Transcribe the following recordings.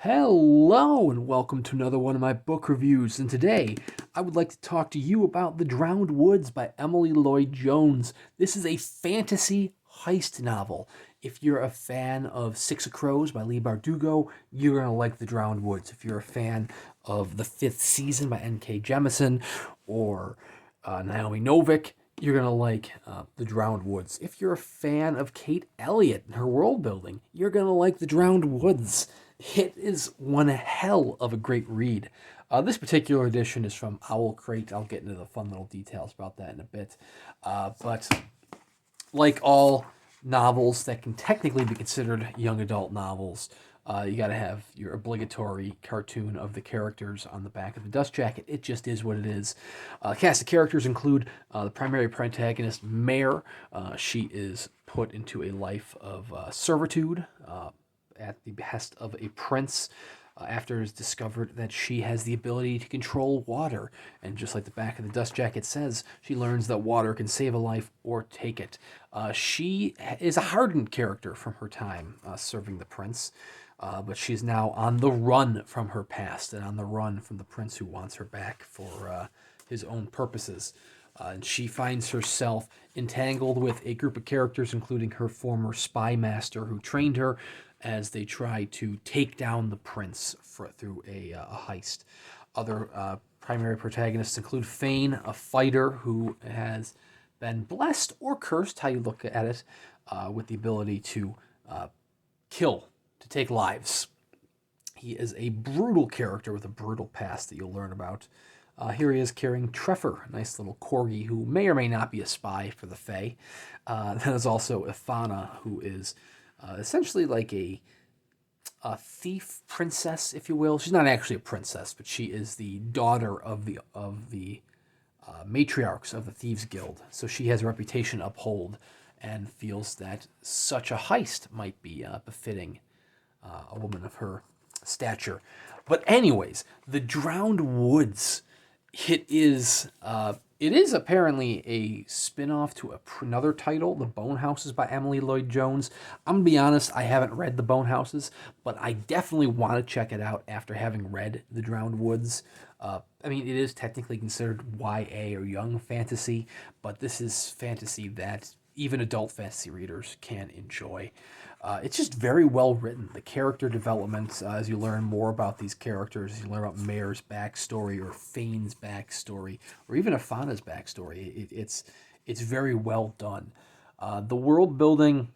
Hello, and welcome to another one of my book reviews. And today, I would like to talk to you about The Drowned Woods by Emily Lloyd-Jones. This is a fantasy heist novel. If you're a fan of Six of Crows by Leigh Bardugo, you're going to like The Drowned Woods. If you're a fan of The Fifth Season by N.K. Jemisin or Naomi Novik, you're going to like The Drowned Woods. If you're a fan of Kate Elliott and her world building, you're going to like The Drowned Woods. It is one hell of a great read. This particular edition is from OwlCrate. I'll get into the fun little details about that in a bit. But like all novels that can technically be considered young adult novels, you got to have your obligatory cartoon of the characters on the back of the dust jacket. It just is what it is. Cast of characters include the primary protagonist, Mare. She is put into a life of servitude at the behest of a prince after it is discovered that she has the ability to control water. And just like the back of the dust jacket says, she learns that water can save a life or take it. She is a hardened character from her time serving the prince, but she's now on the run from her past and on the run from the prince who wants her back for his own purposes. And she finds herself entangled with a group of characters, including her former spy master who trained her, as they try to take down the prince through a heist. Other primary protagonists include Fane, a fighter who has been blessed or cursed, how you look at it, with the ability to kill, to take lives. He is a brutal character with a brutal past that you'll learn about. Here he is carrying Treffer, a nice little corgi who may or may not be a spy for the Fae. Then there's also Ifana, who is essentially like a thief princess, if you will. She's not actually a princess, but she is the daughter of the matriarchs of the Thieves Guild. So she has a reputation to uphold and feels that such a heist might be befitting a woman of her stature. But anyways, The Drowned Woods. It is apparently a spin-off to another title, The Bone Houses by Emily Lloyd-Jones. I'm going to be honest, I haven't read The Bone Houses, but I definitely want to check it out after having read The Drowned Woods. I mean, it is technically considered YA or young fantasy, but this is fantasy that even adult fantasy readers can enjoy. It's just very well written. The character development, as you learn more about these characters, as you learn about Mare's backstory or Fane's backstory, or even Afana's backstory, it's very well done. The world building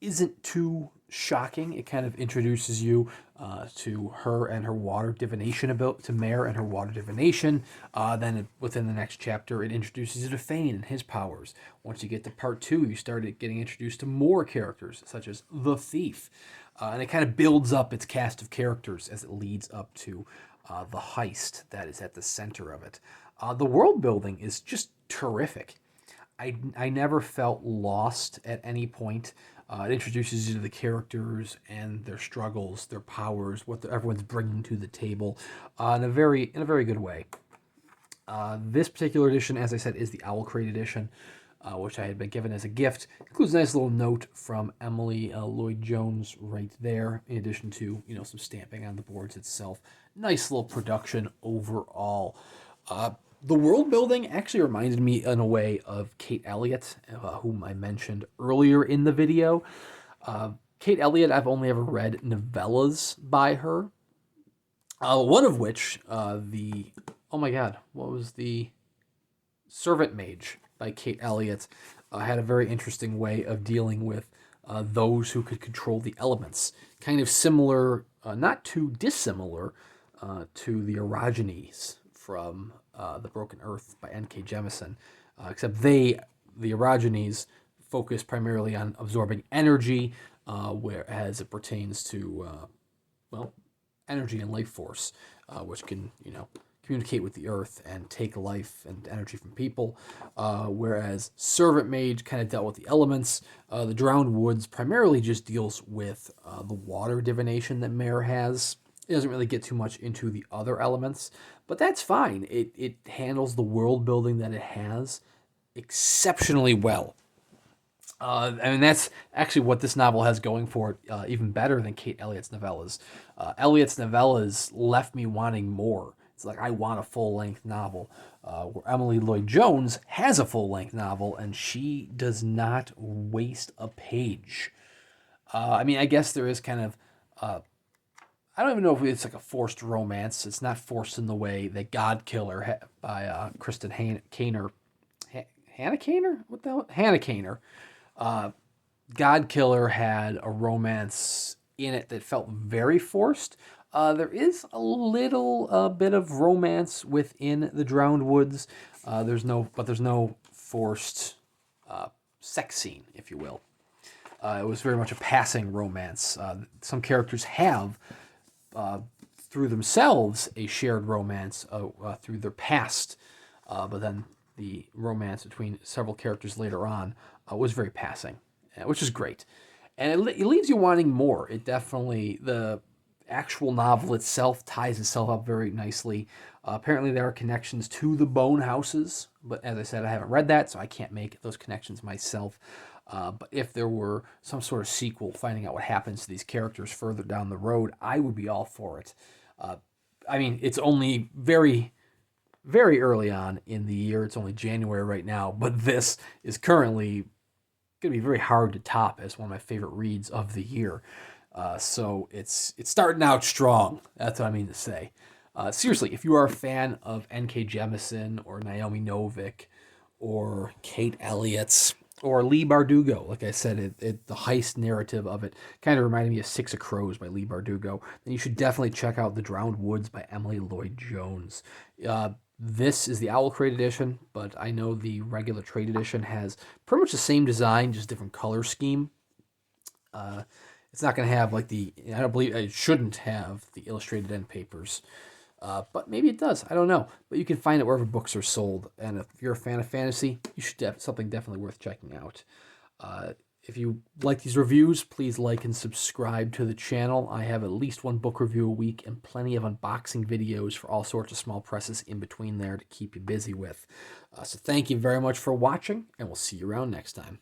isn't too shocking. It kind of introduces you to her and her water divination, to Mare and her water divination. Then within the next chapter, it introduces you to Fane and his powers. Once you get to part 2, you start getting introduced to more characters, such as the Thief. And it kind of builds up its cast of characters as it leads up to the heist that is at the center of it. The world building is just terrific. I never felt lost at any point. It introduces you to the characters and their struggles, their powers, what everyone's bringing to the table, in a very good way. This particular edition, as I said, is the OwlCrate edition, which I had been given as a gift. It includes a nice little note from Emily Lloyd-Jones right there, in addition to some stamping on the boards itself. Nice little production overall. The world building actually reminded me in a way of Kate Elliott, whom I mentioned earlier in the video. Kate Elliott, I've only ever read novellas by her. One of which, oh my god, what was the Servant Mage by Kate Elliott, had a very interesting way of dealing with those who could control the elements. Kind of similar, not too dissimilar, to the Orogenies from The Broken Earth by N.K. Jemisin, except the Orogenies, focus primarily on absorbing energy, whereas it pertains to, energy and life force, which can, communicate with the earth and take life and energy from people, whereas Servant Mage kind of dealt with the elements. The Drowned Woods primarily just deals with the water divination that Mare has. It doesn't really get too much into the other elements, but that's fine. It handles the world building that it has exceptionally well. I mean, that's actually what this novel has going for it, even better than Kate Elliott's novellas. Elliott's novellas left me wanting more. It's like I want a full length novel. Where Emily Lloyd-Jones has a full length novel, and she does not waste a page. I mean, I guess there is kind of. I don't even know if it's like a forced romance. It's not forced in the way that Godkiller by Kristen Kaner. Hannah Kaner? What the hell? Hannah Kaner. Godkiller had a romance in it that felt very forced. There is a little bit of romance within the Drowned Woods. There's no forced sex scene, if you will. It was very much a passing romance. Some characters have, through themselves, a shared romance through their past, but then the romance between several characters later on was very passing, which is great. And it leaves you wanting more. It definitely, the actual novel itself ties itself up very nicely. Apparently, there are connections to the Bone Houses, but as I said, I haven't read that, so I can't make those connections myself. But if there were some sort of sequel, finding out what happens to these characters further down the road, I would be all for it. I mean, it's only very, very early on in the year. It's only January right now, but this is currently going to be very hard to top as one of my favorite reads of the year. So it's starting out strong. That's what I mean to say. Seriously, if you are a fan of N.K. Jemisin or Naomi Novik or Kate Elliott's or Leigh Bardugo, like I said, the heist narrative of it kind of reminded me of Six of Crows by Leigh Bardugo, then you should definitely check out The Drowned Woods by Emily Lloyd-Jones. This is the OwlCrate edition, but I know the regular trade edition has pretty much the same design, just different color scheme. It's not going to have like I don't believe it shouldn't have the illustrated end papers. But maybe it does. I don't know. But you can find it wherever books are sold. And if you're a fan of fantasy, you should something definitely worth checking out. If you like these reviews, please like and subscribe to the channel. I have at least one book review a week and plenty of unboxing videos for all sorts of small presses in between there to keep you busy with. So thank you very much for watching, and we'll see you around next time.